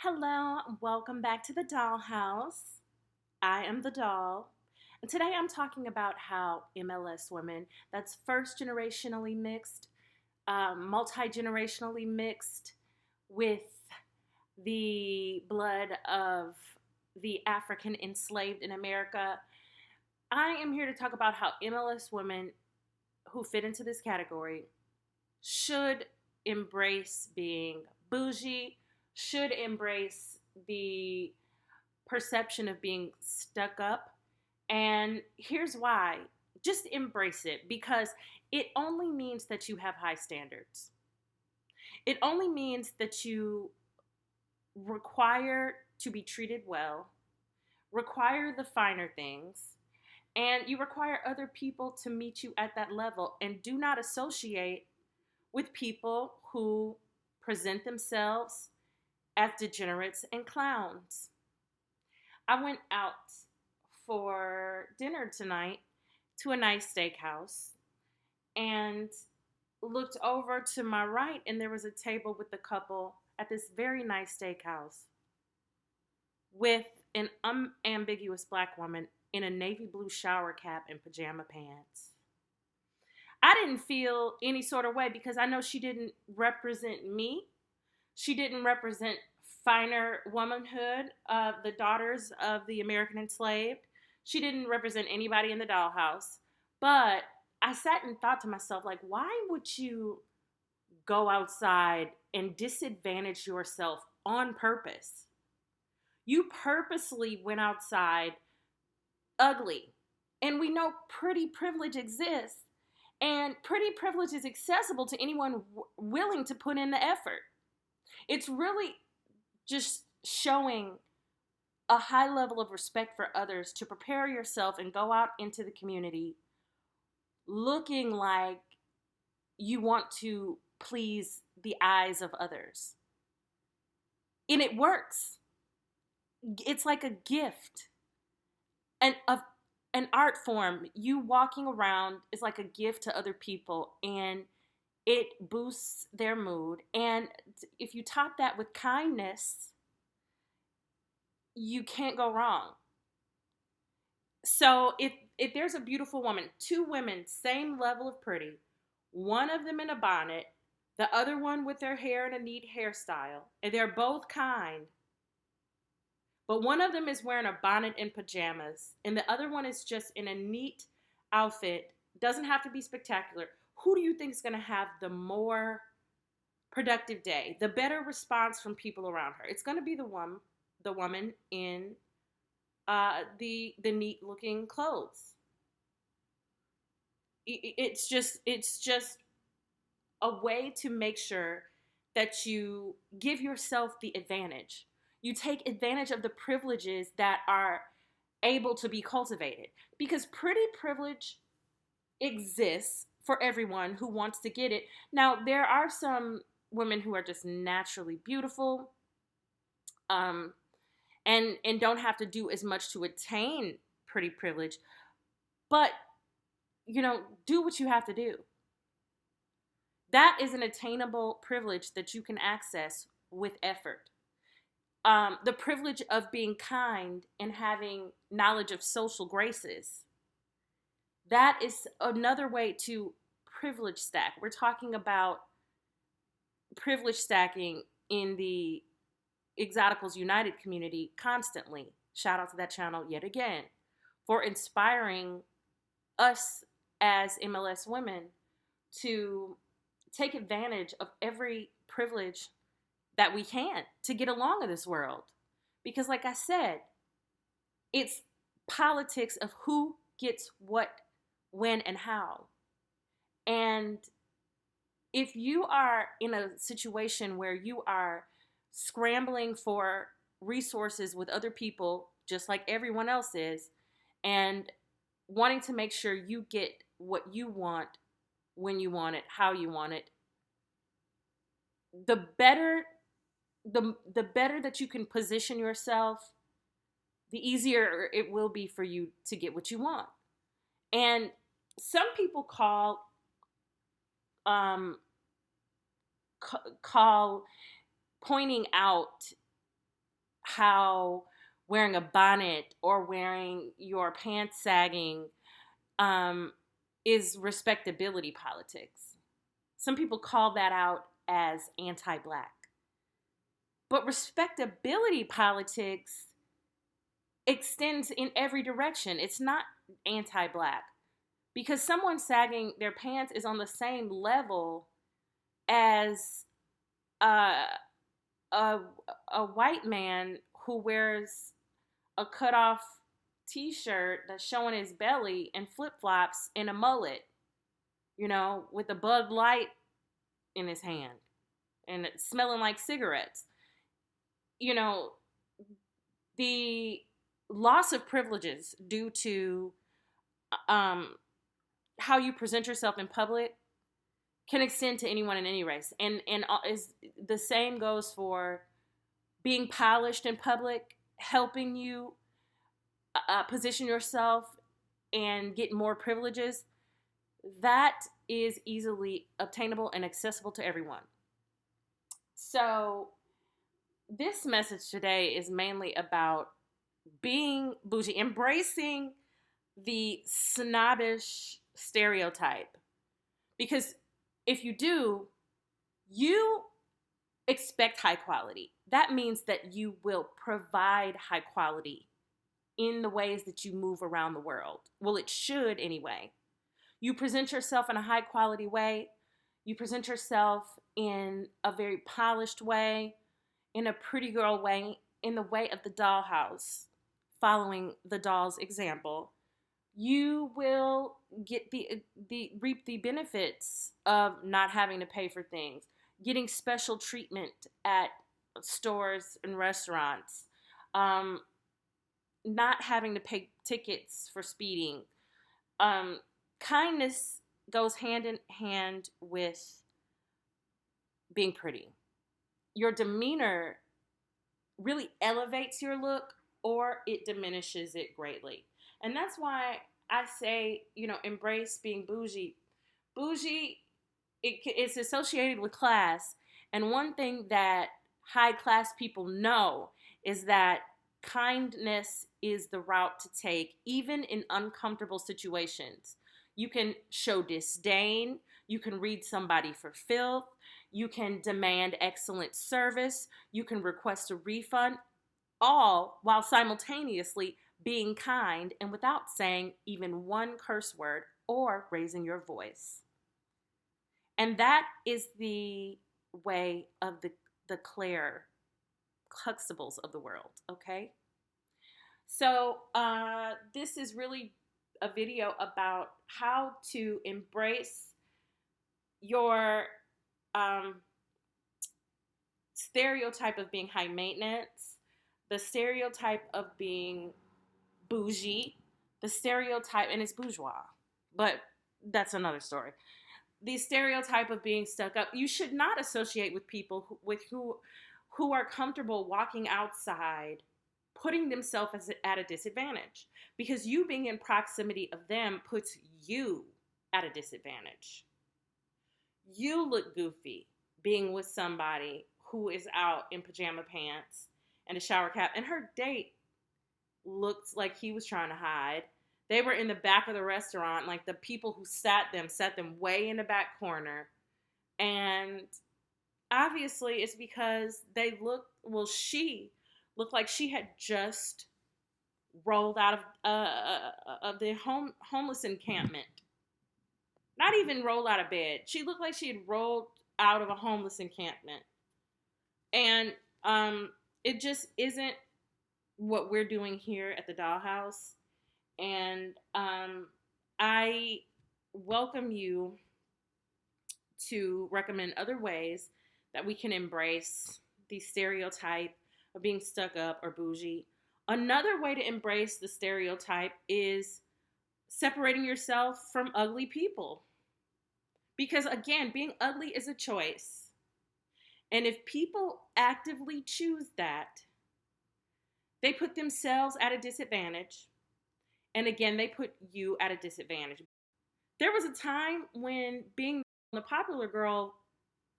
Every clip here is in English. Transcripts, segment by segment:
Hello, welcome back to the dollhouse. I am the doll. And today I'm talking about how MLS women, that's first generationally mixed, multi generationally mixed with the blood of the African enslaved in America. I am here to talk about how MLS women who fit into this category should embrace being bougie, should embrace the perception of being stuck up. And here's why: just embrace it because it only means that you have high standards. It only means that you require to be treated well, require the finer things, and you require other people to meet you at that level and do not associate with people who present themselves as degenerates and clowns. I went out for dinner tonight to a nice steakhouse and looked over to my right, and there was a table with a couple at this very nice steakhouse with an unambiguous black woman in a navy blue shower cap and pajama pants. I didn't feel any sort of way because I know she didn't represent me. She didn't represent finer womanhood of the daughters of the American enslaved. She didn't represent anybody in the dollhouse. But I sat and thought to myself, like, why would you go outside and disadvantage yourself on purpose? You purposely went outside ugly. And we know pretty privilege exists. And pretty privilege is accessible to anyone willing to put in the effort. It's really just showing a high level of respect for others to prepare yourself and go out into the community looking like you want to please the eyes of others. And it works. It's like a gift. And an art form, you walking around is like a gift to other people, and it boosts their mood. And if you top that with kindness, you can't go wrong. So if there's a beautiful woman, two women, same level of pretty, one of them in a bonnet, the other one with their hair in a neat hairstyle, and they're both kind, but one of them is wearing a bonnet and pajamas, and the other one is just in a neat outfit, doesn't have to be spectacular. Who do you think is going to have the more productive day, the better response from people around her? It's going to be the woman in the neat looking clothes. It's just a way to make sure that you give yourself the advantage. You take advantage of the privileges that are able to be cultivated, because pretty privilege exists for everyone who wants to get it. Now, there are some women who are just naturally beautiful, and don't have to do as much to attain pretty privilege, but do what you have to do. That is an attainable privilege that you can access with effort. The privilege of being kind and having knowledge of social graces. That is another way to privilege stack. We're talking about privilege stacking in the Exoticals United community constantly. Shout out to that channel yet again for inspiring us as MLS women to take advantage of every privilege that we can to get along in this world. Because like I said, it's politics of who gets what, when, and how. And if you are in a situation where you are scrambling for resources with other people, just like everyone else is, and wanting to make sure you get what you want, when you want it, how you want it, the better that you can position yourself, the easier it will be for you to get what you want. And some people call pointing out how wearing a bonnet or wearing your pants sagging um, is respectability politics. Some people call that out as anti-black. But respectability politics extends in every direction. It's not anti-black because someone sagging their pants is on the same level as uh, a a white man who wears a cut off t-shirt that's showing his belly and flip-flops and a mullet, with a Bud Light in his hand and it's smelling like cigarettes. You know, the loss of privileges due to um, how you present yourself in public can extend to anyone in any race, and is the same goes for being polished in public, helping you position yourself and get more privileges. That is easily obtainable and accessible to everyone. So this message today is mainly about being bougie, embracing the snobbish stereotype. Because if you do, you expect high quality. That means that you will provide high quality in the ways that you move around the world. Well, it should anyway. You present yourself in a high quality way. You present yourself in a very polished way, in a pretty girl way, in the way of the dollhouse, following the doll's example. You will get the reap the benefits of not having to pay for things, getting special treatment at stores and restaurants, not having to pay tickets for speeding. Kindness goes hand in hand with being pretty. Your demeanor really elevates your look or it diminishes it greatly. And that's why I say, embrace being bougie. Bougie, it's associated with class. And one thing that high class people know is that kindness is the route to take, even in uncomfortable situations. You can show disdain. You can read somebody for filth. You can demand excellent service. You can request a refund, all while simultaneously being kind and without saying even one curse word or raising your voice. And that is the way of the Claire Huxtables of the world, okay? So this is really a video about how to embrace your stereotype of being high maintenance, the stereotype of being bougie, the stereotype, and it's bourgeois, but that's another story. The stereotype of being stuck up. You should not associate with people who are comfortable walking outside, putting themselves at a disadvantage, because you being in proximity of them puts you at a disadvantage. You look goofy being with somebody who is out in pajama pants and a shower cap, and her date looked like he was trying to hide. They were in the back of the restaurant, like the people who sat them way in the back corner. And obviously it's because she looked like she had just rolled out of the homeless encampment. Not even rolled out of bed. She looked like she had rolled out of a homeless encampment. And it just isn't what we're doing here at the Dollhouse. And I welcome you to recommend other ways that we can embrace the stereotype of being stuck up or bougie. Another way to embrace the stereotype is separating yourself from ugly people. Because again, being ugly is a choice. And if people actively choose that, they put themselves at a disadvantage. And again, they put you at a disadvantage. There was a time when being the popular girl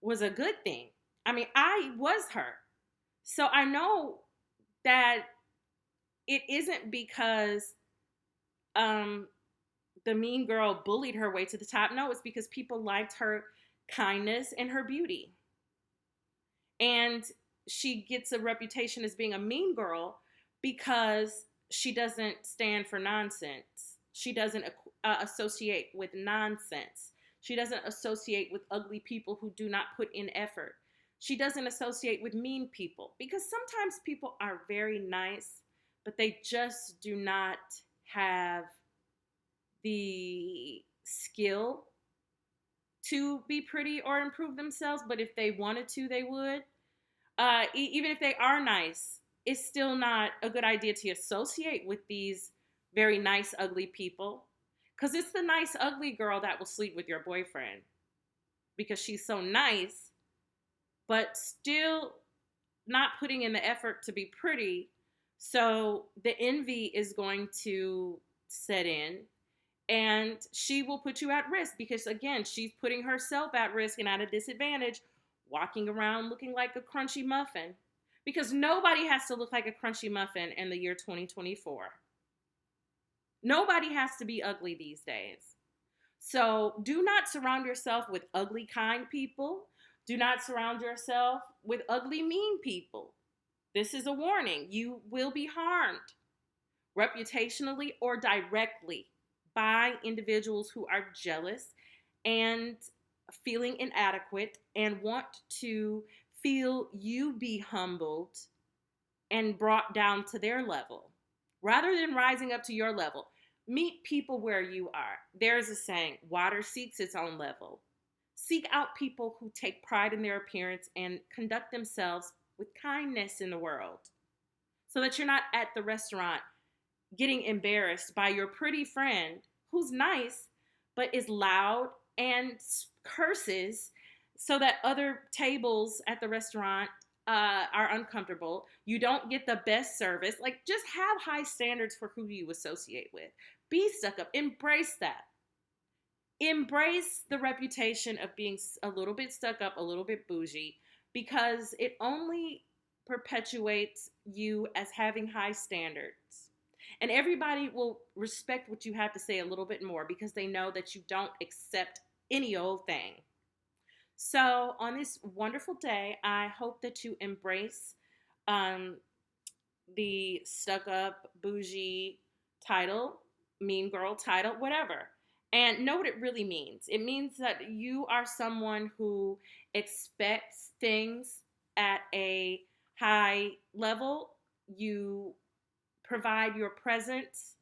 was a good thing. I mean, I was her. So I know that it isn't because um, the mean girl bullied her way to the top. No, it's because people liked her kindness and her beauty. And she gets a reputation as being a mean girl because she doesn't stand for nonsense. She doesn't associate with nonsense. She doesn't associate with ugly people who do not put in effort. She doesn't associate with mean people because sometimes people are very nice, but they just do not have the skill to be pretty or improve themselves. But if they wanted to, they would. Even if they are nice, it's still not a good idea to associate with these very nice, ugly people. Because it's the nice, ugly girl that will sleep with your boyfriend because she's so nice, but still not putting in the effort to be pretty. So the envy is going to set in and she will put you at risk because, again, she's putting herself at risk and at a disadvantage, walking around looking like a crunchy muffin. Because nobody has to look like a crunchy muffin in the year 2024. Nobody has to be ugly these days. So do not surround yourself with ugly, kind people. Do not surround yourself with ugly, mean people. This is a warning. You will be harmed reputationally or directly by individuals who are jealous and feeling inadequate and want to feel you be humbled and brought down to their level rather than rising up to your level. Meet people where you are. There's a saying, water seeks its own level. Seek out people who take pride in their appearance and conduct themselves with kindness in the world so that you're not at the restaurant getting embarrassed by your pretty friend who's nice but is loud and curses so that other tables at the restaurant are uncomfortable. You don't get the best service. Like, just have high standards for who you associate with. Be stuck up. Embrace that. Embrace the reputation of being a little bit stuck up, a little bit bougie, because it only perpetuates you as having high standards. And everybody will respect what you have to say a little bit more because they know that you don't accept any old thing. So, on this wonderful day, I hope that you embrace um, the stuck up, bougie title, mean girl title, whatever. And know what it really means. It means that you are someone who expects things at a high level. You provide your presence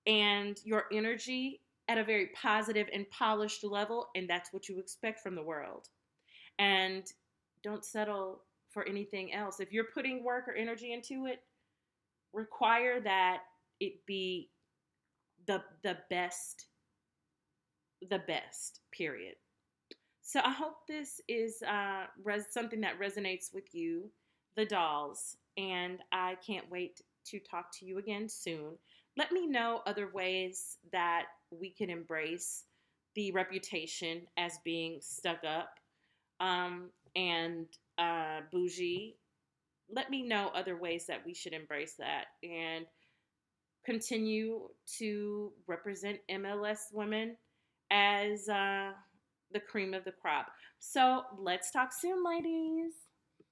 and your energy at a very positive and polished level, and that's what you expect from the world. And don't settle for anything else. If you're putting work or energy into it, require that it be the best, period. So I hope this is something that resonates with you, the dolls, and I can't wait to talk to you again soon. Let me know other ways that we can embrace the reputation as being stuck up and bougie. Let me know other ways that we should embrace that and continue to represent MLS women as the cream of the crop. So let's talk soon, ladies.